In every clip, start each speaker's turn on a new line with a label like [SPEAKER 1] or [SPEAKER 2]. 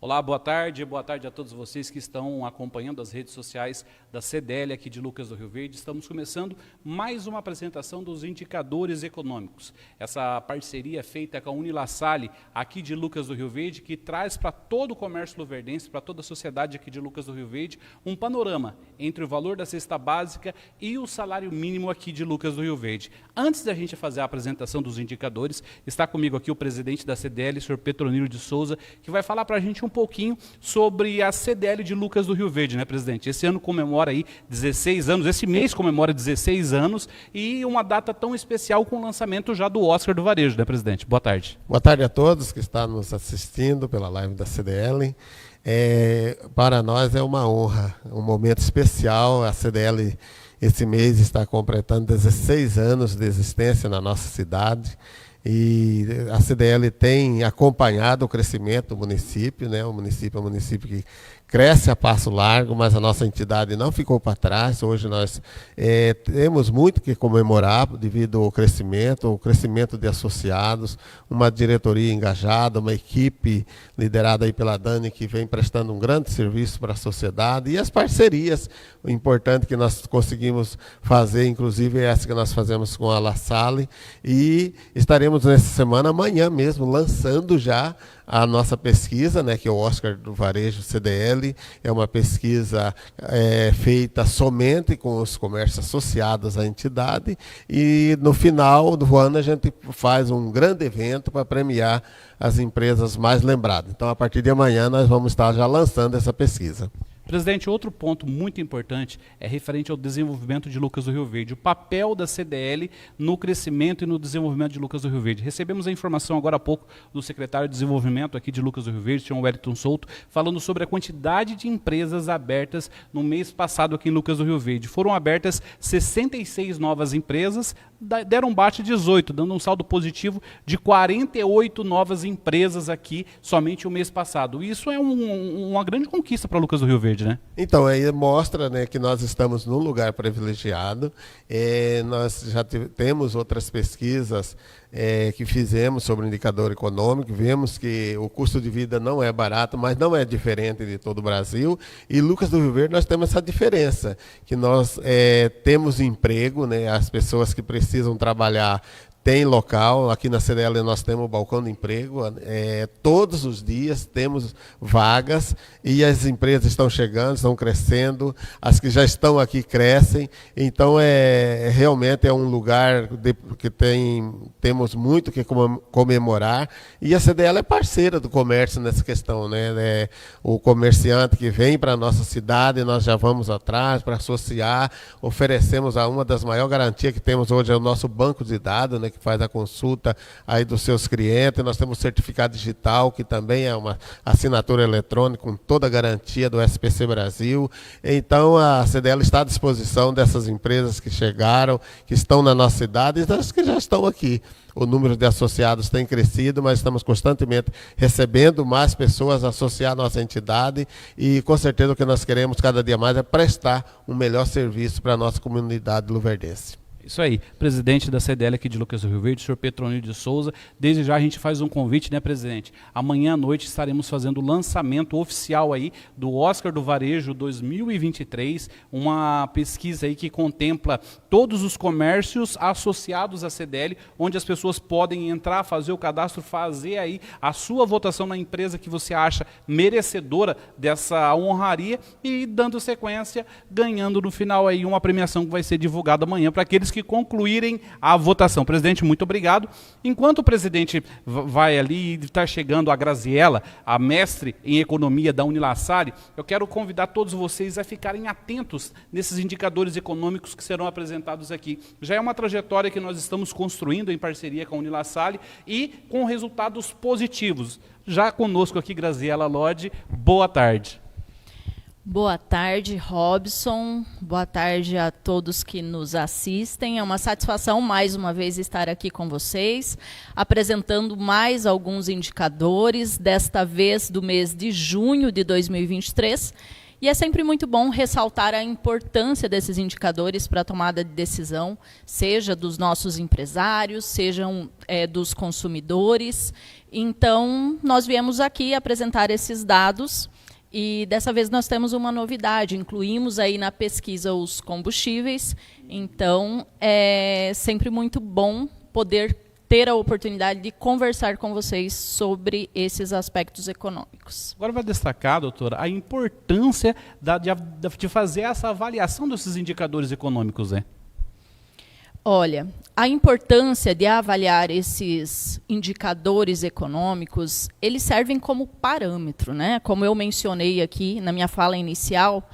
[SPEAKER 1] Olá, boa tarde a todos vocês que estão acompanhando as redes sociais da CDL aqui de Lucas do Rio Verde. Estamos começando mais uma apresentação dos indicadores econômicos. Essa parceria feita com a Unilassalle aqui de Lucas do Rio Verde, que traz para todo o comércio luverdense, para toda a sociedade aqui de Lucas do Rio Verde, um panorama entre o valor da cesta básica e o salário mínimo aqui de Lucas do Rio Verde. Antes da gente fazer a apresentação dos indicadores, está comigo aqui o presidente da CDL, o senhor Petronilho de Souza, que vai falar para a gente um pouquinho sobre a CDL de Lucas do Rio Verde, né, presidente? Esse ano comemora aí 16 anos, esse mês comemora 16 anos e uma data tão especial com o lançamento já do Oscar do Varejo, né, presidente? Boa tarde.
[SPEAKER 2] Boa tarde a todos que estão nos assistindo pela live da CDL. Para nós é uma honra, um momento especial. A CDL esse mês está completando 16 anos de existência na nossa cidade. E a CDL tem acompanhado o crescimento do município, né? O município é um município que cresce a passo largo, mas a nossa entidade não ficou para trás. Hoje nós temos muito que comemorar devido ao crescimento de associados, uma diretoria engajada, uma equipe liderada aí pela Dani que vem prestando um grande serviço para a sociedade e as parcerias, o importante que nós conseguimos fazer, inclusive essa que nós fazemos com a Lassalle, e estaremos nessa semana, amanhã mesmo, lançando já a nossa pesquisa, né, que é o Oscar do Varejo CDL, é uma pesquisa feita somente com os comércios associados à entidade, e no final do ano a gente faz um grande evento para premiar as empresas mais lembradas. Então, a partir de amanhã, nós vamos estar já lançando essa pesquisa.
[SPEAKER 1] Presidente, outro ponto muito importante é referente ao desenvolvimento de Lucas do Rio Verde, o papel da CDL no crescimento e no desenvolvimento de Lucas do Rio Verde. Recebemos a informação agora há pouco do secretário de desenvolvimento aqui de Lucas do Rio Verde, senhor Wellington Souto, falando sobre a quantidade de empresas abertas no mês passado aqui em Lucas do Rio Verde. Foram abertas 66 novas empresas, deram um bate 18, dando um saldo positivo de 48 novas empresas aqui somente o mês passado. Isso é uma grande conquista para Lucas do Rio Verde, né?
[SPEAKER 2] Então, aí mostra, né, que nós estamos num lugar privilegiado. Nós já temos outras pesquisas que fizemos sobre o indicador econômico, vemos que o custo de vida não é barato, mas não é diferente de todo o Brasil. E Lucas do Rio Verde nós temos essa diferença, que nós temos emprego, né, as pessoas que precisam trabalhar tem local. Aqui na CDL nós temos o balcão de emprego, todos os dias temos vagas e as empresas estão chegando, estão crescendo, as que já estão aqui crescem, então realmente é um lugar que temos muito que comemorar, e a CDL é parceira do comércio nessa questão, né? O comerciante que vem para a nossa cidade, nós já vamos atrás para associar, oferecemos uma das maiores garantias que temos hoje, é o nosso banco de dados, né, que faz a consulta aí dos seus clientes. Nós temos o certificado digital, que também é uma assinatura eletrônica com toda a garantia do SPC Brasil. Então, a CDL está à disposição dessas empresas que chegaram, que estão na nossa cidade e das que já estão aqui. O número de associados tem crescido, mas estamos constantemente recebendo mais pessoas associadas à nossa entidade e, com certeza, o que nós queremos cada dia mais é prestar um melhor serviço para a nossa comunidade luverdense.
[SPEAKER 1] Isso aí, presidente da CDL aqui de Lucas do Rio Verde, senhor Petronilho de Souza. Desde já a gente faz um convite, né, presidente? Amanhã à noite estaremos fazendo o lançamento oficial aí do Oscar do Varejo 2023, uma pesquisa aí que contempla todos os comércios associados à CDL, onde as pessoas podem entrar, fazer o cadastro, fazer aí a sua votação na empresa que você acha merecedora dessa honraria e, dando sequência, ganhando no final aí uma premiação que vai ser divulgada amanhã para aqueles que concluírem a votação. Presidente, muito obrigado. Enquanto o presidente vai ali e está chegando a Graziela, a mestre em economia da Unilassalle, eu quero convidar todos vocês a ficarem atentos nesses indicadores econômicos que serão apresentados aqui. Já é uma trajetória que nós estamos construindo em parceria com a Unilassalle e com resultados positivos. Já conosco aqui, Graziela Lodge, boa tarde.
[SPEAKER 3] Boa tarde, Robson. Boa tarde a todos que nos assistem. É uma satisfação mais uma vez estar aqui com vocês, apresentando mais alguns indicadores, desta vez do mês de junho de 2023, E é sempre muito bom ressaltar a importância desses indicadores para a tomada de decisão, seja dos nossos empresários, sejam dos consumidores. Então, nós viemos aqui apresentar esses dados e, dessa vez, nós temos uma novidade. Incluímos aí na pesquisa os combustíveis. Então, é sempre muito bom poder ter a oportunidade de conversar com vocês sobre esses aspectos econômicos.
[SPEAKER 1] Agora vai destacar, doutora, a importância de fazer essa avaliação desses indicadores econômicos, né?
[SPEAKER 3] Olha, a importância de avaliar esses indicadores econômicos, eles servem como parâmetro, né? Como eu mencionei aqui na minha fala inicial,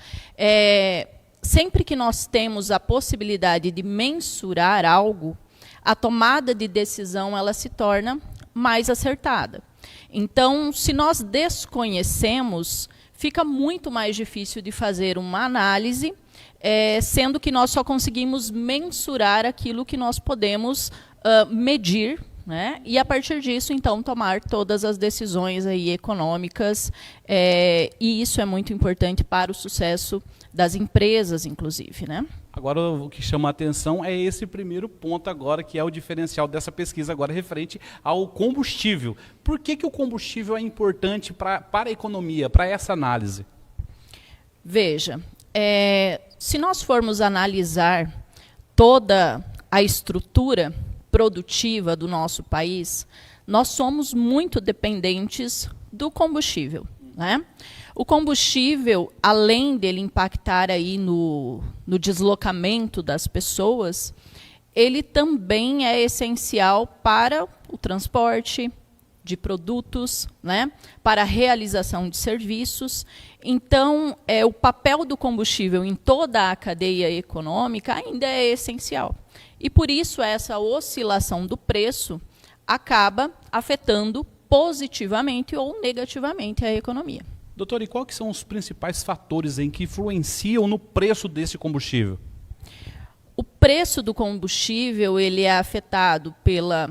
[SPEAKER 3] sempre que nós temos a possibilidade de mensurar algo, a tomada de decisão ela se torna mais acertada. Então, se nós desconhecemos, fica muito mais difícil de fazer uma análise, sendo que nós só conseguimos mensurar aquilo que nós podemos medir, né? E, a partir disso, então, tomar todas as decisões aí econômicas. E isso é muito importante para o sucesso das empresas, inclusive, né?
[SPEAKER 1] Agora, o que chama a atenção é esse primeiro ponto agora, que é o diferencial dessa pesquisa agora referente ao combustível. Por que o combustível é importante para a economia, para essa análise?
[SPEAKER 3] Veja, se nós formos analisar toda a estrutura produtiva do nosso país, nós somos muito dependentes do combustível, né? O combustível, além dele impactar aí no deslocamento das pessoas, ele também é essencial para o transporte de produtos, né, para a realização de serviços. Então, o papel do combustível em toda a cadeia econômica ainda é essencial. E, por isso, essa oscilação do preço acaba afetando positivamente ou negativamente a economia.
[SPEAKER 1] Doutor, e quais são os principais fatores que influenciam no preço desse combustível?
[SPEAKER 3] O preço do combustível ele é afetado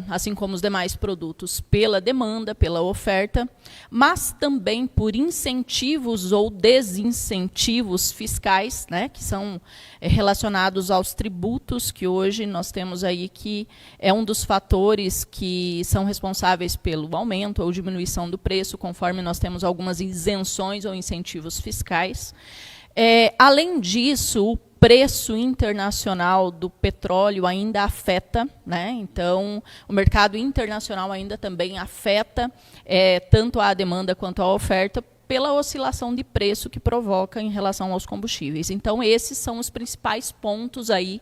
[SPEAKER 3] assim como os demais produtos, pela demanda, pela oferta, mas também por incentivos ou desincentivos fiscais, né, que são relacionados aos tributos, que hoje nós temos aí, que é um dos fatores que são responsáveis pelo aumento ou diminuição do preço, conforme nós temos algumas isenções ou incentivos fiscais. Além disso, o preço internacional do petróleo ainda afeta, né? Então, o mercado internacional ainda também afeta tanto a demanda quanto a oferta pela oscilação de preço que provoca em relação aos combustíveis. Então, esses são os principais pontos aí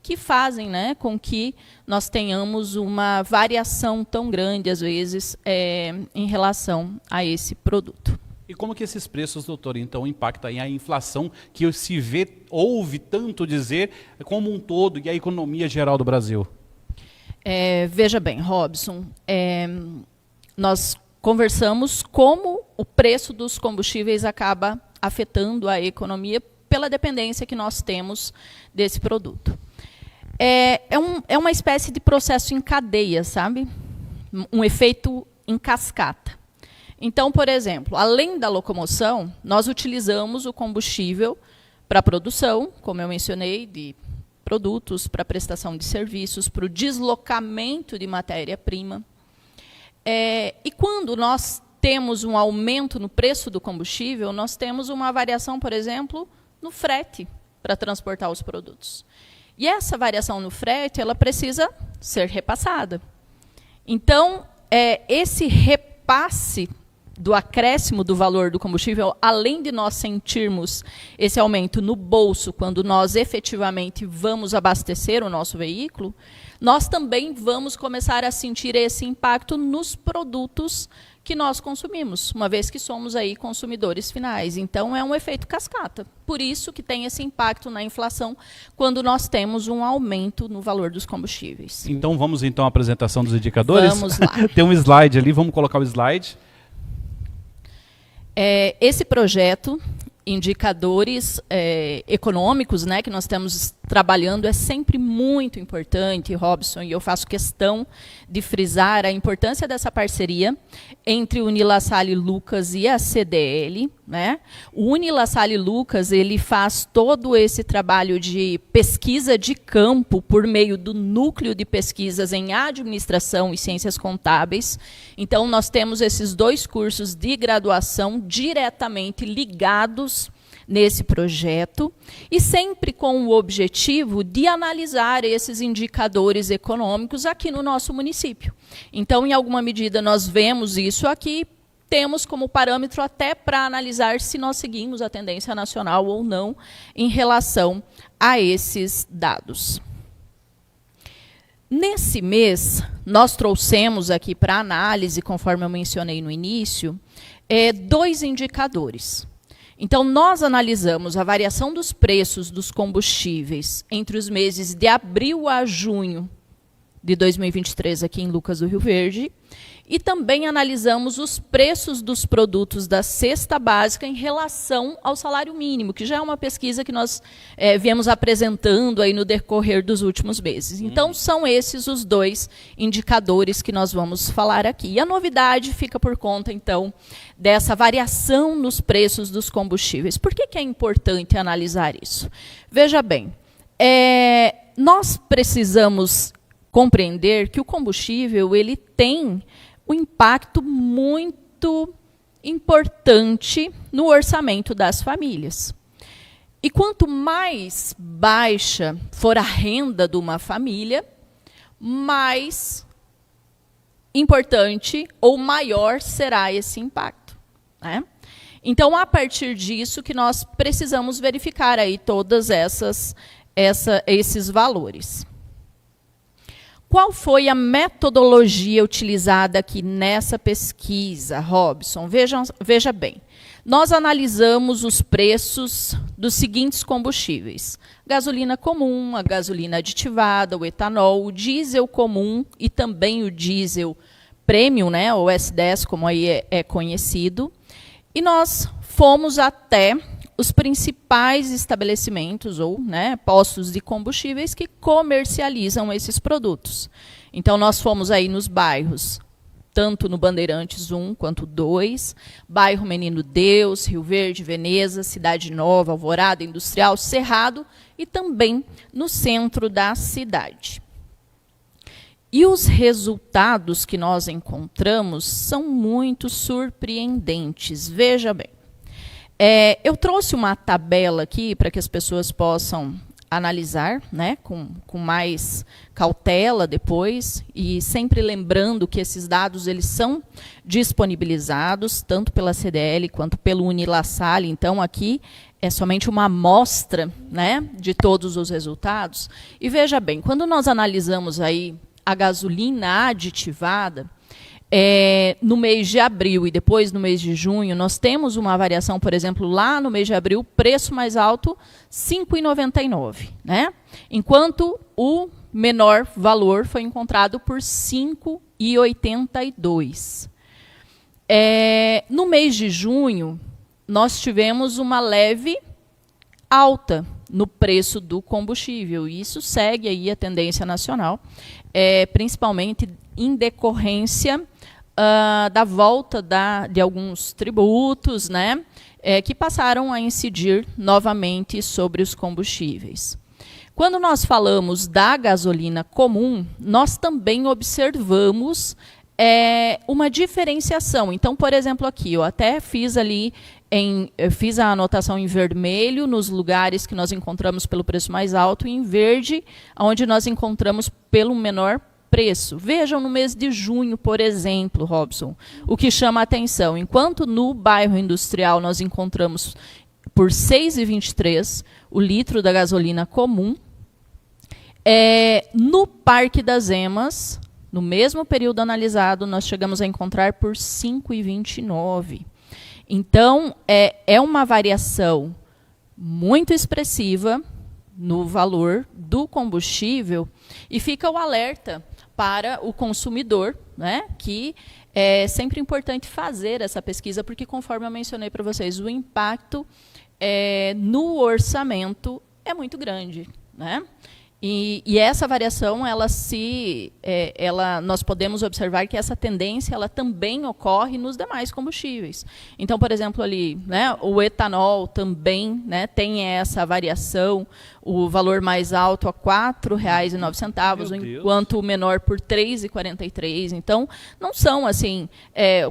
[SPEAKER 3] que fazem, né, com que nós tenhamos uma variação tão grande, às vezes, em relação a esse produto.
[SPEAKER 1] E como que esses preços, doutor, então, impactam a inflação que ouve tanto dizer como um todo e a economia geral do Brasil?
[SPEAKER 3] Veja bem, Robson, nós conversamos como o preço dos combustíveis acaba afetando a economia pela dependência que nós temos desse produto. É uma espécie de processo em cadeia, sabe? Um efeito em cascata. Então, por exemplo, além da locomoção, nós utilizamos o combustível para a produção, como eu mencionei, de produtos, para a prestação de serviços, para o deslocamento de matéria-prima. E quando nós temos um aumento no preço do combustível, nós temos uma variação, por exemplo, no frete para transportar os produtos. E essa variação no frete, ela precisa ser repassada. Então, esse repasse do acréscimo do valor do combustível, além de nós sentirmos esse aumento no bolso quando nós efetivamente vamos abastecer o nosso veículo, nós também vamos começar a sentir esse impacto nos produtos que nós consumimos, uma vez que somos aí consumidores finais. Então, é um efeito cascata. Por isso que tem esse impacto na inflação quando nós temos um aumento no valor dos combustíveis.
[SPEAKER 1] Então, vamos então à apresentação dos indicadores?
[SPEAKER 3] Vamos lá.
[SPEAKER 1] Tem um slide ali, vamos colocar o slide.
[SPEAKER 3] Esse projeto, indicadores econômicos, né, que nós trabalhando, é sempre muito importante, Robson, e eu faço questão de frisar a importância dessa parceria entre o Unilassalle Lucas e a CDL, né? O Unilassalle Lucas, ele faz todo esse trabalho de pesquisa de campo por meio do núcleo de pesquisas em administração e ciências contábeis. Então, nós temos esses 2 cursos de graduação diretamente ligados nesse projeto, e sempre com o objetivo de analisar esses indicadores econômicos aqui no nosso município. Então, em alguma medida, nós vemos isso aqui, temos como parâmetro até para analisar se nós seguimos a tendência nacional ou não em relação a esses dados. Nesse mês, nós trouxemos aqui para análise, conforme eu mencionei no início, 2 indicadores. Então, nós analisamos a variação dos preços dos combustíveis entre os meses de abril a junho de 2023 aqui em Lucas do Rio Verde, e também analisamos os preços dos produtos da cesta básica em relação ao salário mínimo, que já é uma pesquisa que nós viemos apresentando aí no decorrer dos últimos meses. Então, são esses os 2 indicadores que nós vamos falar aqui. E a novidade fica por conta, então, dessa variação nos preços dos combustíveis. Por que é importante analisar isso? Veja bem, nós precisamos compreender que o combustível ele tem um impacto muito importante no orçamento das famílias. E quanto mais baixa for a renda de uma família, mais importante ou maior será esse impacto, né? Então, a partir disso que nós precisamos verificar aí todas esses valores. Qual foi a metodologia utilizada aqui nessa pesquisa, Robson? Veja bem, nós analisamos os preços dos seguintes combustíveis: gasolina comum, a gasolina aditivada, o etanol, o diesel comum e também o diesel premium, né, ou S10, como aí é conhecido. E nós fomos até os principais estabelecimentos ou, né, postos de combustíveis que comercializam esses produtos. Então, nós fomos aí nos bairros, tanto no Bandeirantes 1 quanto 2, bairro Menino Deus, Rio Verde, Veneza, Cidade Nova, Alvorada, Industrial, Cerrado e também no centro da cidade. E os resultados que nós encontramos são muito surpreendentes. Veja bem. Eu trouxe uma tabela aqui para que as pessoas possam analisar, né, com mais cautela depois, e sempre lembrando que esses dados eles são disponibilizados tanto pela CDL quanto pelo Unilassalle. Então, aqui é somente uma amostra, né, de todos os resultados. E veja bem, quando nós analisamos aí a gasolina aditivada, no mês de abril e depois no mês de junho, nós temos uma variação, por exemplo, lá no mês de abril, preço mais alto, R$ 5,99, né? Enquanto o menor valor foi encontrado por R$ 5,82. No mês de junho, nós tivemos uma leve alta no preço do combustível, e isso segue aí a tendência nacional, principalmente em decorrência da volta de alguns tributos, né, que passaram a incidir novamente sobre os combustíveis. Quando nós falamos da gasolina comum, nós também observamos uma diferenciação. Então, por exemplo, aqui, eu até fiz fiz a anotação em vermelho nos lugares que nós encontramos pelo preço mais alto e em verde, onde nós encontramos pelo menor preço. Vejam no mês de junho, por exemplo, Robson, o que chama a atenção. Enquanto no bairro industrial nós encontramos por R$ 6,23 o litro da gasolina comum, no Parque das Emas, no mesmo período analisado, nós chegamos a encontrar por R$ 5,29. Então, é uma variação muito expressiva no valor do combustível, e fica o alerta para o consumidor, né, que é sempre importante fazer essa pesquisa, porque, conforme eu mencionei para vocês, o impacto no orçamento é muito grande, né? E essa variação, nós podemos observar que essa tendência ela também ocorre nos demais combustíveis. Então, por exemplo, ali, né, o etanol também, né, tem essa variação, o valor mais alto a R$ 4,09, enquanto o menor por R$ 3,43. Então, não são assim,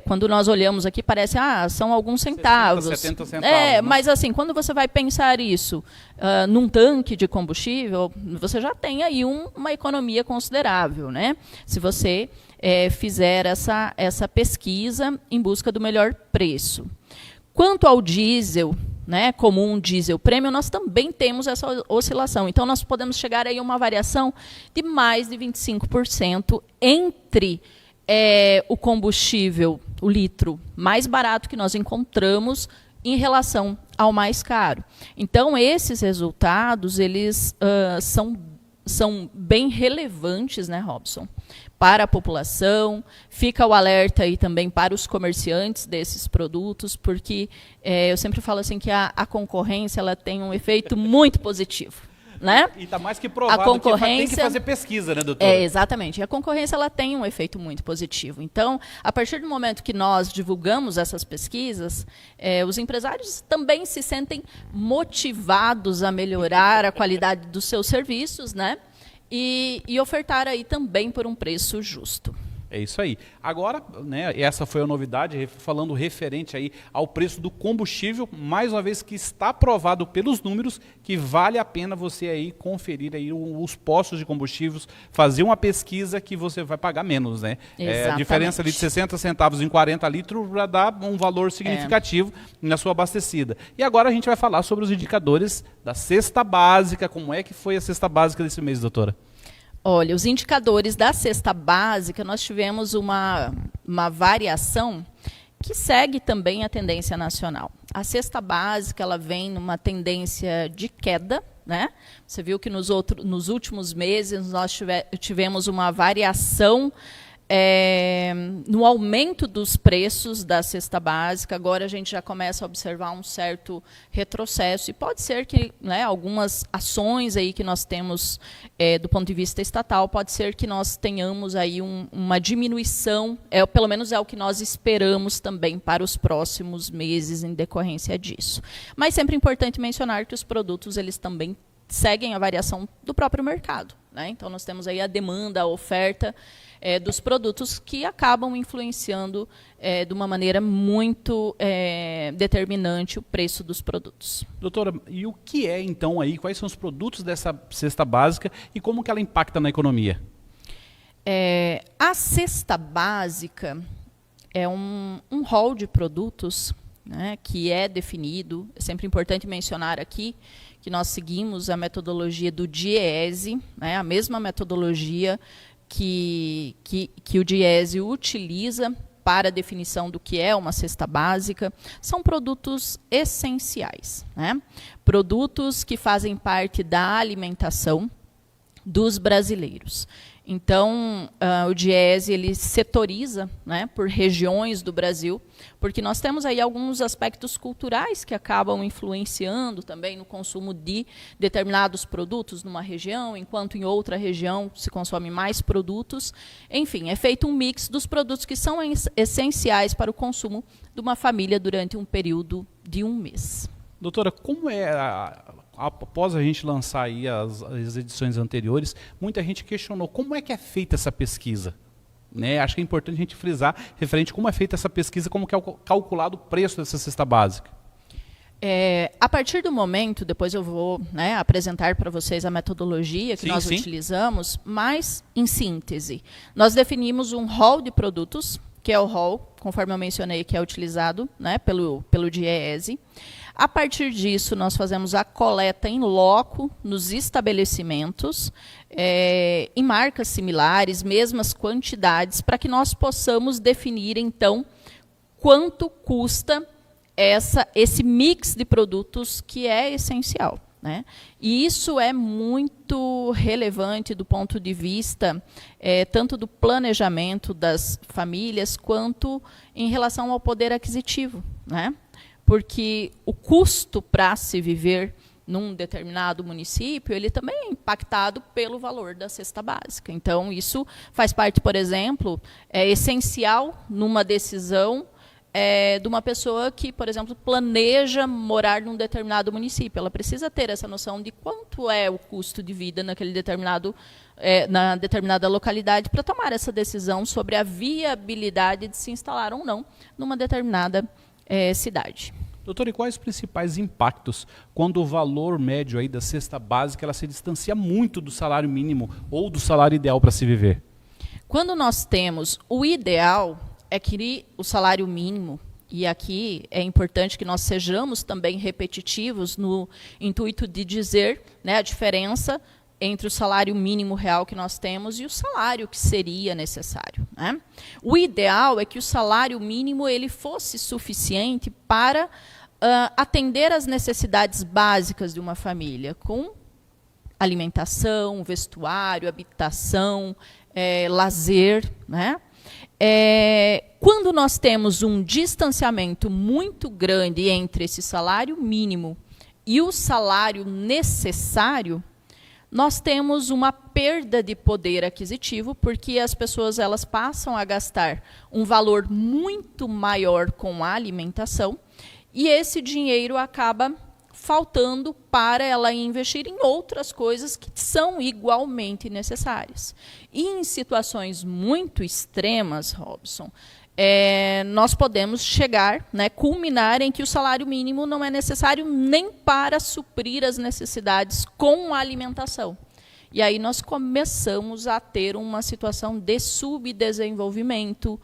[SPEAKER 3] quando nós olhamos aqui, parece, são alguns centavos.
[SPEAKER 1] 70 centavos.
[SPEAKER 3] Mas assim, quando você vai pensar isso num tanque de combustível, você já tem aí uma economia considerável, né? Se você fizer essa pesquisa em busca do melhor preço. Quanto ao diesel, né, comum diesel premium, nós também temos essa oscilação. Então, nós podemos chegar aí a uma variação de mais de 25% entre o combustível, o litro mais barato que nós encontramos em relação ao mais caro. Então, esses resultados, eles são bem relevantes, né, Robson, para a população. Fica o alerta aí também para os comerciantes desses produtos, porque eu sempre falo assim que a concorrência ela tem um efeito muito positivo. Né?
[SPEAKER 1] E está mais que provado que tem que fazer pesquisa, né, doutora?
[SPEAKER 3] Exatamente. E a concorrência ela tem um efeito muito positivo. Então, a partir do momento que nós divulgamos essas pesquisas, os empresários também se sentem motivados a melhorar a qualidade dos seus serviços, né? E ofertar aí também por um preço justo.
[SPEAKER 1] É isso aí. Agora, né, essa foi a novidade, falando referente aí ao preço do combustível, mais uma vez que está provado pelos números que vale a pena você aí conferir aí os postos de combustíveis, fazer uma pesquisa que você vai pagar menos, né? A diferença ali de 60 centavos em 40 litros já dá um valor significativo na sua abastecida. E agora a gente vai falar sobre os indicadores da cesta básica. Como é que foi a cesta básica desse mês, doutora?
[SPEAKER 3] Olha, os indicadores da cesta básica, nós tivemos uma variação que segue também a tendência nacional. A cesta básica ela vem numa tendência de queda, né? Você viu que nos últimos meses nós tivemos uma variação no aumento dos preços da cesta básica. Agora a gente já começa a observar um certo retrocesso e pode ser que, né, algumas ações aí que nós temos do ponto de vista estatal, pode ser que nós tenhamos aí uma diminuição, pelo menos é o que nós esperamos também para os próximos meses em decorrência disso. Mas sempre é importante mencionar que os produtos eles também seguem a variação do próprio mercado, né? Então nós temos aí a demanda, a oferta dos produtos que acabam influenciando de uma maneira muito determinante o preço dos produtos.
[SPEAKER 1] Doutora, e o que é então aí, quais são os produtos dessa cesta básica e como que ela impacta na economia?
[SPEAKER 3] A cesta básica é um rol de produtos, né, que é definido. É sempre importante mencionar aqui que nós seguimos a metodologia do DIEESE, né, a mesma metodologia que o DIEESE utiliza para a definição do que é uma cesta básica. São produtos essenciais, né? Produtos que fazem parte da alimentação dos brasileiros. Então, o DIEESE ele setoriza, né, por regiões do Brasil, porque nós temos aí alguns aspectos culturais que acabam influenciando também no consumo de determinados produtos numa região, enquanto em outra região se consome mais produtos. Enfim, é feito um mix dos produtos que são essenciais para o consumo de uma família durante um período de um mês.
[SPEAKER 1] Doutora, como após a gente lançar aí as edições anteriores, muita gente questionou como é que é feita essa pesquisa, né? Acho que é importante a gente frisar referente a como é feita essa pesquisa, como que é calculado o preço dessa cesta básica.
[SPEAKER 3] A partir do momento, depois eu vou, né, apresentar para vocês a metodologia que nós utilizamos, mas em síntese, nós definimos um rol de produtos, que é o rol, conforme eu mencionei, que é utilizado, né, pelo DIEESE. A partir disso, nós fazemos a coleta em loco nos estabelecimentos, em marcas similares, mesmas quantidades, para que nós possamos definir, então, quanto custa esse mix de produtos que é essencial, né? E isso é muito relevante do ponto de vista tanto do planejamento das famílias, quanto em relação ao poder aquisitivo, né? Porque o custo para se viver num determinado município, ele também é impactado pelo valor da cesta básica. Então, isso faz parte, por exemplo, é essencial numa decisão de uma pessoa que, por exemplo, planeja morar num determinado município. Ela precisa ter essa noção de quanto é o custo de vida naquele na determinada localidade para tomar essa decisão sobre a viabilidade de se instalar ou não numa determinada cidade.
[SPEAKER 1] Doutor, e quais os principais impactos quando o valor médio aí da cesta básica ela se distancia muito do salário mínimo ou do salário ideal para se viver?
[SPEAKER 3] Quando nós temos o ideal, é que o salário mínimo, e aqui é importante que nós sejamos também repetitivos no intuito de dizer, né, a diferença entre o salário mínimo real que nós temos e o salário que seria necessário, né? O ideal é que o salário mínimo ele fosse suficiente para atender às necessidades básicas de uma família, com alimentação, vestuário, habitação, lazer, né? Quando nós temos um distanciamento muito grande entre esse salário mínimo e o salário necessário, nós temos uma perda de poder aquisitivo, porque as pessoas elas passam a gastar um valor muito maior com a alimentação, e esse dinheiro acaba faltando para ela investir em outras coisas que são igualmente necessárias. E em situações muito extremas, Robson, nós podemos chegar, né, culminar em que o salário mínimo não é necessário nem para suprir as necessidades com a alimentação. E aí nós começamos a ter uma situação de subdesenvolvimento,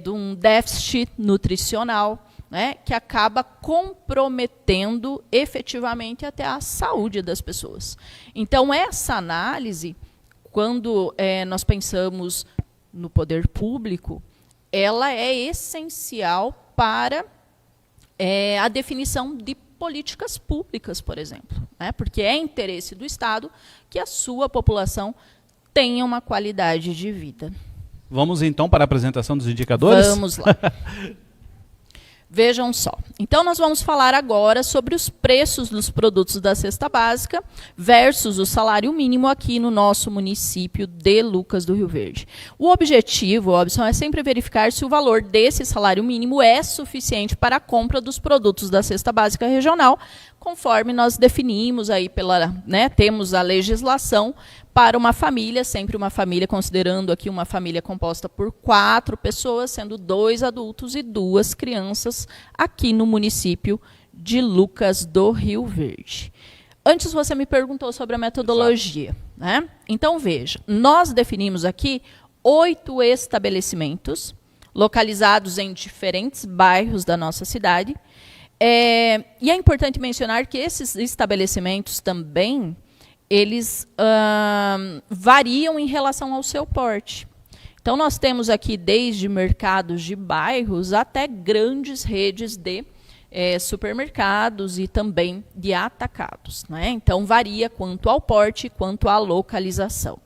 [SPEAKER 3] de um déficit nutricional, né, que acaba comprometendo efetivamente até a saúde das pessoas. Então, essa análise, quando nós pensamos no poder público, ela é essencial para a definição de políticas públicas, por exemplo, né, porque é interesse do Estado que a sua população tenha uma qualidade de vida.
[SPEAKER 1] Vamos então para a apresentação dos indicadores?
[SPEAKER 3] Vamos lá. Vejam só. Então, nós vamos falar agora sobre os preços dos produtos da cesta básica versus o salário mínimo aqui no nosso município de Lucas do Rio Verde. O objetivo, Robson, é sempre verificar se o valor desse salário mínimo é suficiente para a compra dos produtos da cesta básica regional, conforme nós definimos aí temos a legislação para uma família, sempre uma família, considerando aqui uma família composta por 4 pessoas, sendo 2 adultos e 2 crianças, aqui no município de Lucas do Rio Verde. Antes você me perguntou sobre a metodologia, né? Então, veja, nós definimos aqui 8 estabelecimentos, localizados em diferentes bairros da nossa cidade, e é importante mencionar que esses estabelecimentos também eles variam em relação ao seu porte. Então, nós temos aqui desde mercados de bairros até grandes redes de supermercados e também de atacados, né? Então, varia quanto ao porte, quanto à localização.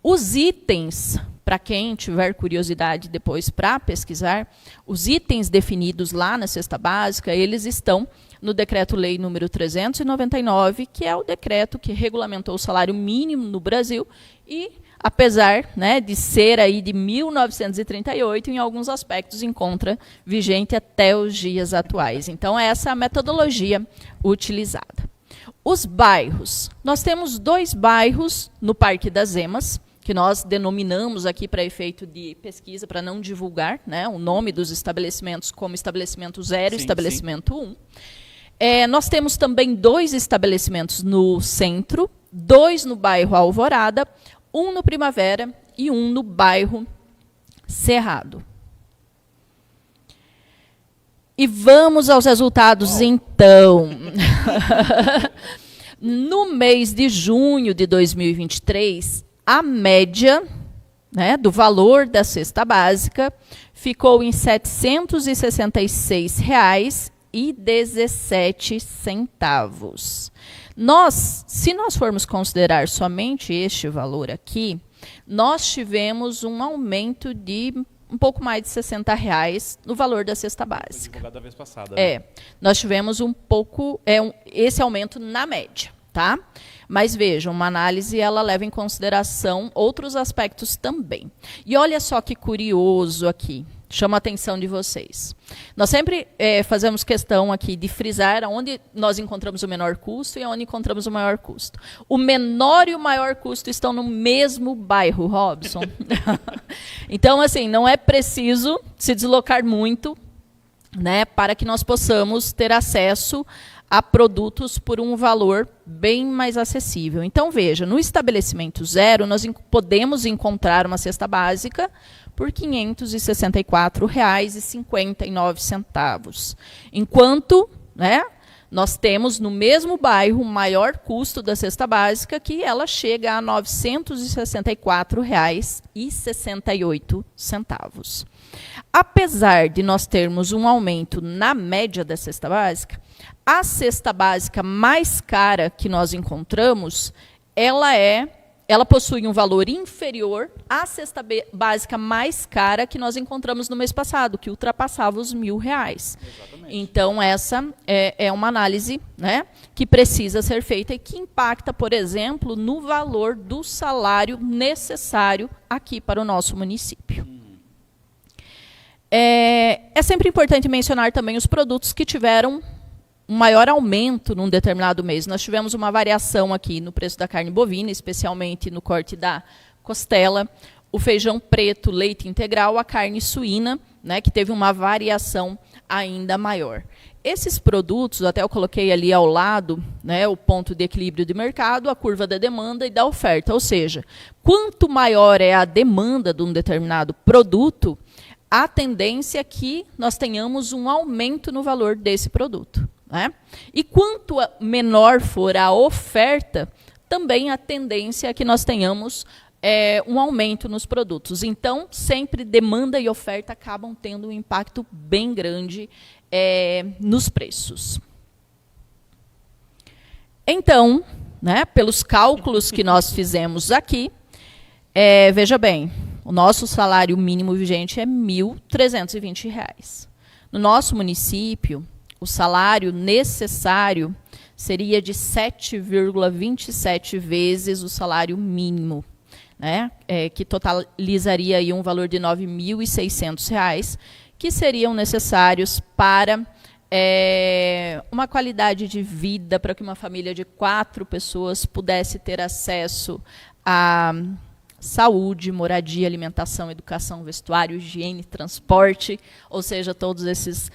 [SPEAKER 3] Os itens, para quem tiver curiosidade depois para pesquisar, os itens definidos lá na cesta básica, eles estão no Decreto-Lei número 399, que é o decreto que regulamentou o salário mínimo no Brasil e, apesar, né, de ser aí de 1938, em alguns aspectos encontra vigente até os dias atuais. Então, essa é a metodologia utilizada. Os bairros. Nós temos 2 bairros no Parque das Emas, que nós denominamos aqui para efeito de pesquisa, para não divulgar, né, o nome dos estabelecimentos como estabelecimento 0 e estabelecimento 1. Nós temos também 2 estabelecimentos no centro, 2 no bairro Alvorada, 1 no Primavera e 1 no bairro Cerrado. E vamos aos resultados, então. No mês de junho de 2023, a média, né, do valor da cesta básica ficou em R$ 766,17. Se nós formos considerar somente este valor aqui, nós tivemos um aumento de um pouco mais de R$60 no valor da cesta básica.
[SPEAKER 1] Divulgado da vez passada, né?
[SPEAKER 3] Nós tivemos um pouco, esse aumento na média, tá? Mas vejam, uma análise ela leva em consideração outros aspectos também. E olha só que curioso aqui, chama a atenção de vocês. Nós sempre fazemos questão aqui de frisar onde nós encontramos o menor custo e onde encontramos o maior custo. O menor e o maior custo estão no mesmo bairro, Robson. Então, assim, não é preciso se deslocar muito, né, para que nós possamos ter acesso a produtos por um valor bem mais acessível. Então, veja, no estabelecimento zero, nós podemos encontrar uma cesta básica por R$ 564,59. Enquanto, né, nós temos no mesmo bairro o maior custo da cesta básica, que ela chega a R$ 964,68. Apesar de nós termos um aumento na média da cesta básica, a cesta básica mais cara que nós encontramos, ela possui um valor inferior à cesta básica mais cara que nós encontramos no mês passado, que ultrapassava os R$ 1.000. Então, essa é uma análise, né, que precisa ser feita e que impacta, por exemplo, no valor do salário necessário aqui para o nosso município. É sempre importante mencionar também os produtos que tiveram um maior aumento num determinado mês. Nós tivemos uma variação aqui no preço da carne bovina, especialmente no corte da costela, o feijão preto, leite integral, a carne suína, né, que teve uma variação ainda maior. Esses produtos, até eu coloquei ali ao lado, né, o ponto de equilíbrio de mercado, a curva da demanda e da oferta. Ou seja, quanto maior é a demanda de um determinado produto, a tendência é que nós tenhamos um aumento no valor desse produto, né? E quanto menor for a oferta, também a tendência é que nós tenhamos um aumento nos produtos. Então, sempre demanda e oferta acabam tendo um impacto bem grande nos preços. Então, né, pelos cálculos que nós fizemos aqui, veja bem, o nosso salário mínimo vigente é R$ 1.320. No nosso município, o salário necessário seria de 7,27 vezes o salário mínimo, né? Que totalizaria aí um valor de R$ 9.600, que seriam necessários para uma qualidade de vida, para que uma família de 4 pessoas pudesse ter acesso a saúde, moradia, alimentação, educação, vestuário, higiene, transporte, ou seja, todos esses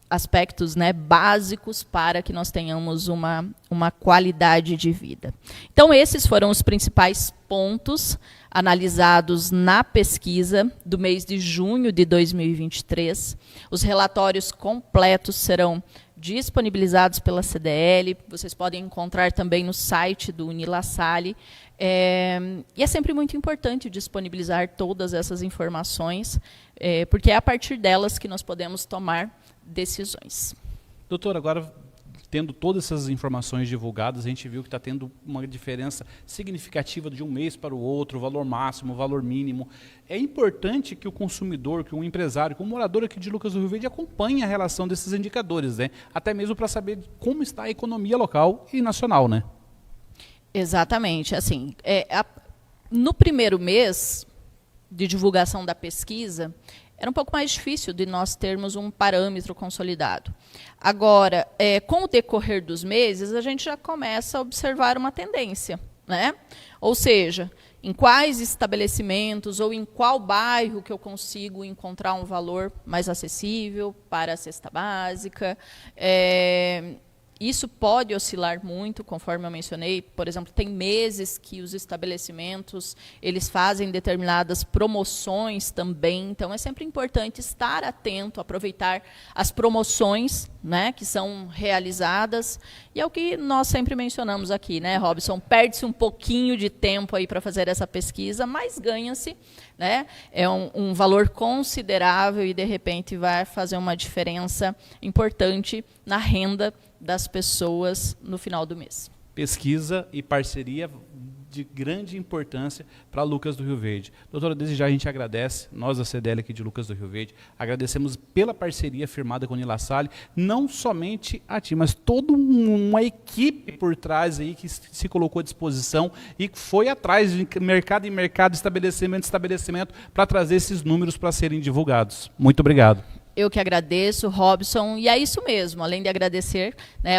[SPEAKER 3] aspectos, né, básicos para que nós tenhamos uma qualidade de vida. Então, esses foram os principais pontos analisados na pesquisa do mês de junho de 2023. Os relatórios completos serão disponibilizados pela CDL, vocês podem encontrar também no site do Unilassalle. E é sempre muito importante disponibilizar todas essas informações, porque é a partir delas que nós podemos tomar decisões.
[SPEAKER 1] Doutora, agora, tendo todas essas informações divulgadas, a gente viu que está tendo uma diferença significativa de um mês para o outro, o valor máximo, o valor mínimo. É importante que o consumidor, que o empresário, que o morador aqui de Lucas do Rio Verde acompanhe a relação desses indicadores, né? Até mesmo para saber como está a economia local e nacional, né?
[SPEAKER 3] Exatamente. Assim, no primeiro mês de divulgação da pesquisa, era um pouco mais difícil de nós termos um parâmetro consolidado. Agora, com o decorrer dos meses, a gente já começa a observar uma tendência, né? Ou seja, em quais estabelecimentos ou em qual bairro que eu consigo encontrar um valor mais acessível para a cesta básica. Isso pode oscilar muito, conforme eu mencionei. Por exemplo, tem meses que os estabelecimentos eles fazem determinadas promoções também. Então, é sempre importante estar atento, aproveitar as promoções, né, que são realizadas. E é o que nós sempre mencionamos aqui, né, Robson? Perde-se um pouquinho de tempo aí para fazer essa pesquisa, mas ganha-se, né? É um valor considerável e, de repente, vai fazer uma diferença importante na renda das pessoas no final do mês.
[SPEAKER 1] Pesquisa e parceria de grande importância para Lucas do Rio Verde. Doutora, desde já a gente agradece, nós da CDL aqui de Lucas do Rio Verde, agradecemos pela parceria firmada com a Unilassalle, não somente a ti, mas toda uma equipe por trás aí que se colocou à disposição e que foi atrás de mercado em mercado, estabelecimento em estabelecimento, para trazer esses números para serem divulgados. Muito obrigado.
[SPEAKER 3] Eu que agradeço, Robson, e é isso mesmo, além de agradecer, né,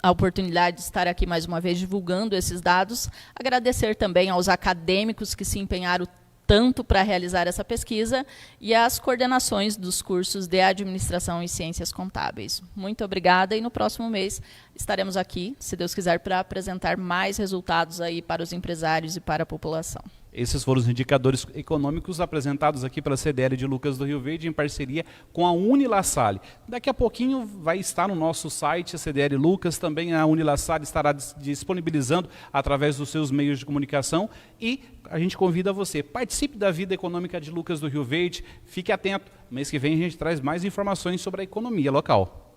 [SPEAKER 3] a oportunidade de estar aqui mais uma vez divulgando esses dados, agradecer também aos acadêmicos que se empenharam tanto para realizar essa pesquisa e às coordenações dos cursos de Administração e Ciências Contábeis. Muito obrigada e no próximo mês estaremos aqui, se Deus quiser, para apresentar mais resultados aí para os empresários e para a população.
[SPEAKER 1] Esses foram os indicadores econômicos apresentados aqui pela CDL de Lucas do Rio Verde em parceria com a Unilassalle. Daqui a pouquinho vai estar no nosso site a CDL Lucas, também a Unilassalle estará disponibilizando através dos seus meios de comunicação e a gente convida você, participe da vida econômica de Lucas do Rio Verde, fique atento, mês que vem a gente traz mais informações sobre a economia local.